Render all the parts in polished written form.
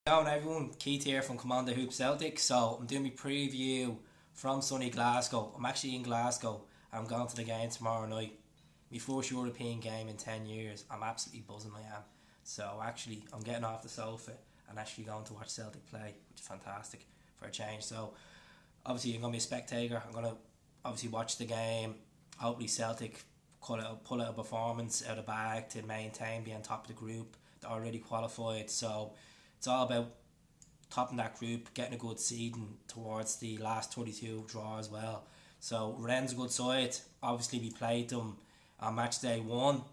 Down everyone, Keith here from Commander Hoop Celtic. So I'm doing my preview from sunny Glasgow. I'm actually in Glasgow and I'm going to the game tomorrow night. My first European game in 10 years. I'm absolutely buzzing, I am. So actually I'm getting off the sofa and actually going to watch Celtic play, which is fantastic for a change. So obviously I'm going to be a spectator. I'm going to obviously watch the game. Hopefully Celtic pull out a performance out of the bag to maintain, be on top of the group. They're already qualified, so it's all about topping that group, getting a good seeding towards the last 32 draw as well. So Rennes a good side. Obviously we played them on match day one.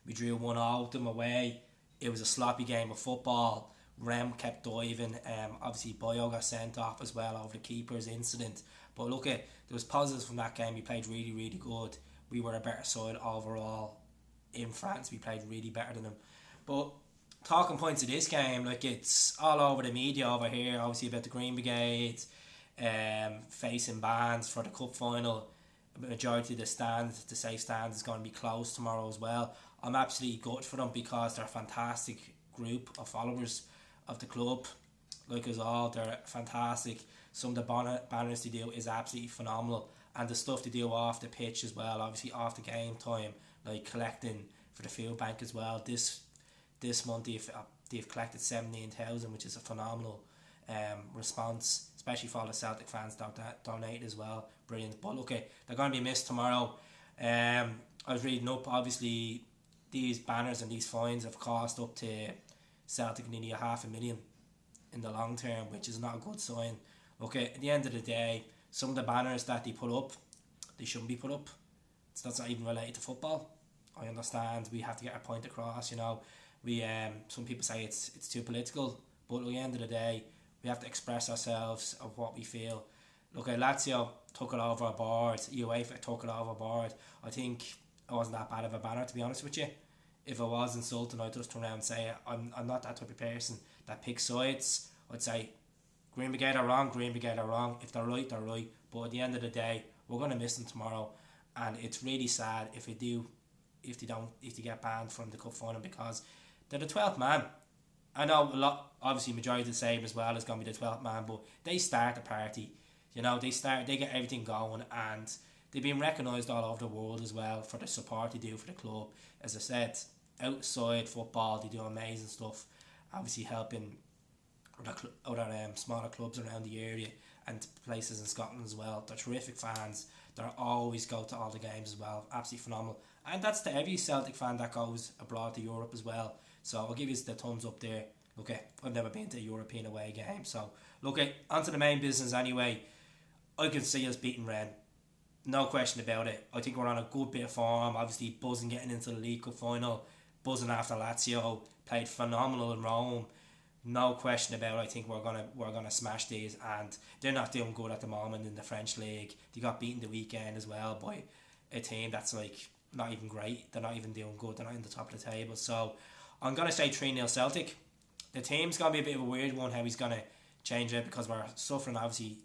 We drew 1-0 with them away. It was a sloppy game of football. Rem kept diving. Obviously Boyo got sent off as well over the keeper's incident. But look, there was positives from that game. We played really, really good. We were a better side overall in France. We played really better than them. But talking points of this game, like it's all over the media over here, obviously about the Green Brigade facing bans for the cup final. The majority of the safe stands is going to be closed tomorrow as well. I'm absolutely gutted for them because they're a fantastic group of followers of the club. Like us all, they're fantastic. Some of the banners they do is absolutely phenomenal, and the stuff they do off the pitch as well, obviously off the game time, like collecting for the field bank as well. This month they've collected 17,000, which is a phenomenal response, especially for all the Celtic fans that donated as well. Brilliant. But look, they're going to be missed tomorrow. I was reading up, obviously these banners and these fines have cost up to Celtic nearly $500,000 in the long term, which is not a good sign. Look, at the end of the day, some of the banners that they put up, they shouldn't be put up. That's not even related to football. I understand we have to get our point across, we some people say it's too political, but at the end of the day we have to express ourselves of what we feel. Look, Lazio took it overboard, UEFA took it overboard. I think it wasn't that bad of a banner, to be honest with you. If I was insulting, I'd just turn around and say I'm not that type of person that picks sides. I'd say Green Brigade are wrong, Green Brigade are wrong. If they're right, they're right. But at the end of the day, we're going to miss them tomorrow, and it's really sad if they get banned from the cup final, because they're the 12th man. I know a lot, obviously majority of the same as well is going to be the 12th man, but they start the party. They get everything going, and they've been recognised all over the world as well for the support they do for the club. As I said, outside football, they do amazing stuff, obviously helping other smaller clubs around the area and places in Scotland as well. They're terrific fans. They always go to all the games as well. Absolutely phenomenal. And that's to every Celtic fan that goes abroad to Europe as well. So I'll give you the thumbs up there. Okay, I've never been to a European away game. So, onto the main business anyway. I can see us beating Rennes. No question about it. I think we're on a good bit of form. Obviously buzzing getting into the League Cup final. Buzzing after Lazio. Played phenomenal in Rome. No question about it. I think we're gonna smash these, and they're not doing good at the moment in the French league. They got beaten the weekend as well by a team that's like not even great. They're not even doing good. They're not in the top of the table. So I'm gonna say 3-0 Celtic. The team's gonna be a bit of a weird one how he's gonna change it, because we're suffering obviously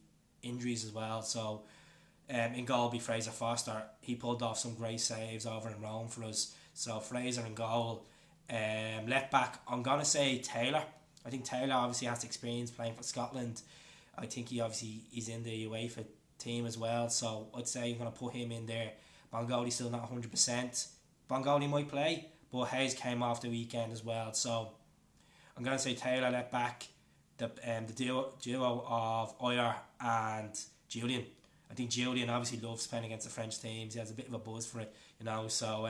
injuries as well. So in goal will be Fraser Foster. He pulled off some great saves over in Rome for us. So Fraser in goal. Left back, I'm gonna say Taylor. I think Taylor obviously has experience playing for Scotland. I think he's in the UEFA team as well, so I'd say I'm going to put him in there. Bongoli's still not 100%. Bongoli might play, but Hayes came off the weekend as well, so I'm going to say Taylor left back. The duo of Oyer and Julian. I think Julian obviously loves playing against the French teams. He has a bit of a buzz for it, so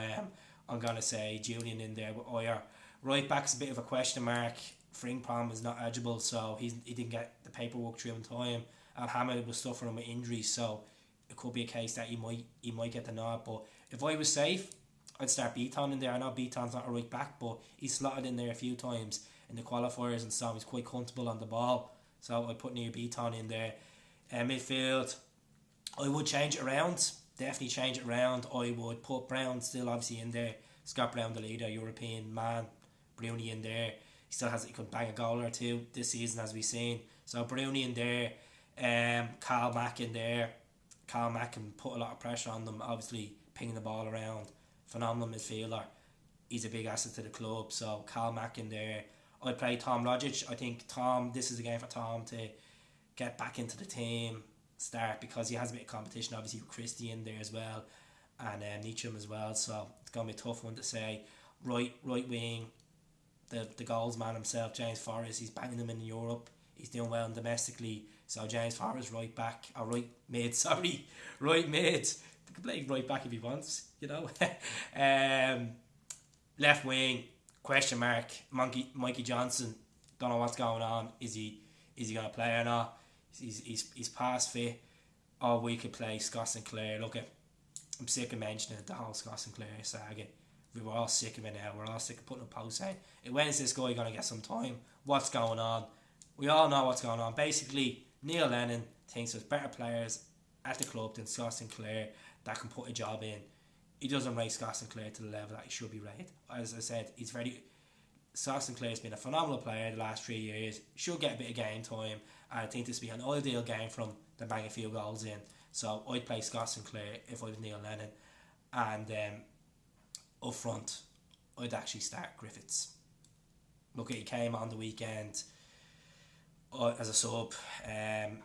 I'm going to say Julian in there with Oyer. Right back's a bit of a question mark. Frimpong was not eligible, so he didn't get the paperwork through in time, and Hamid was suffering with injuries, so it could be a case that he might get the nod. But if I was safe, I'd start Beaton in there. I know Beaton's not a right back, but he's slotted in there a few times in the qualifiers, and so he's quite comfortable on the ball, so I'd put Neil Beaton in there. Midfield, I would change it around, definitely change it around. I would put Brown still obviously in there. Scott Brown, the leader, European man. Bruni in there. He could bang a goal or two this season, as we've seen. So Bruni in there, Carl Mack in there. Carl Mack can put a lot of pressure on them, obviously pinging the ball around. Phenomenal midfielder. He's a big asset to the club. So Carl Mack in there. I'd play Tom Rogic. I think this is a game for Tom to get back into the team, start, because he has a bit of competition, obviously, with Christie in there as well, and Nietzsche as well, so it's going to be a tough one to say. Right wing, the goals man himself, James Forrest, he's banging them in Europe, he's doing well domestically, so James Forrest right mid, he can play right back if he wants, you know. Left wing, question mark, Mikey Johnson, don't know what's going on, is he going to play or not? He's past fit. Or we could play Scott Sinclair. Look, I'm sick of mentioning the whole Scott Sinclair saga. We were all sick of it now. We're all sick of putting a post saying, when is this guy going to get some time? What's going on? We all know what's going on. Basically, Neil Lennon thinks there's better players at the club than Scott Sinclair that can put a job in. He doesn't rate Scott Sinclair to the level that he should be rated. As I said, Scott Sinclair's been a phenomenal player the last 3 years. Should get a bit of game time, and I think this would be an ideal game from to bang a few goals in. So I'd play Scott Sinclair if I was Neil Lennon, and up front I'd actually start Griffiths. Look, he came on the weekend as a sub,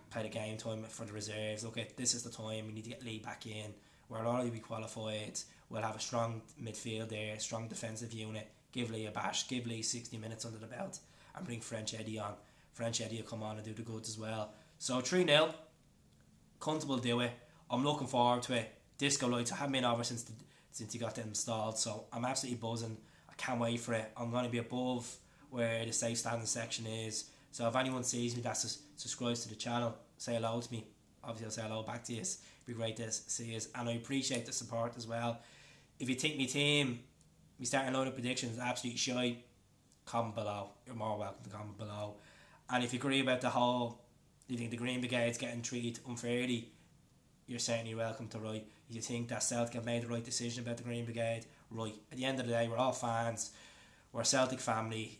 played a game time for the reserves. Look, this is the time we need to get Lee back in. We'll already be qualified. We'll have a strong midfield there, strong defensive unit. Give Lee a bash, give Lee 60 minutes under the belt, and bring French Eddie on. French Eddie will come on and do the goods as well. So 3-0, comfortable do it. I'm looking forward to it. Disco lights, I haven't been over since he got them installed, so I'm absolutely buzzing. I can't wait for it. I'm going to be above where the safe standing section is. So if anyone sees me that subscribes to the channel, say hello to me. Obviously I'll say hello back to you. It'd be great to see you, and I appreciate the support as well. If you think my team, we start a load of predictions, absolutely shy, comment below. You're more welcome to comment below. And if you agree about you think the Green Brigade's getting treated unfairly, you're certainly welcome to write. If you think that Celtic have made the right decision about the Green Brigade, right. At the end of the day, we're all fans. We're a Celtic family.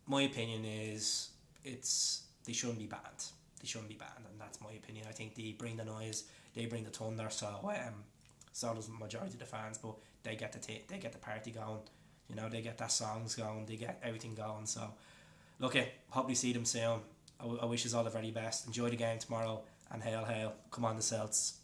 My opinion is they shouldn't be banned. They shouldn't be banned, and that's my opinion. I think they bring the noise, they bring the thunder, so does the majority of the fans, but they get the party going. You know, they get their songs going, they get everything going. So, look, hope we see them soon. I wish us all the very best. Enjoy the game tomorrow, and hail, hail. Come on, the Celts.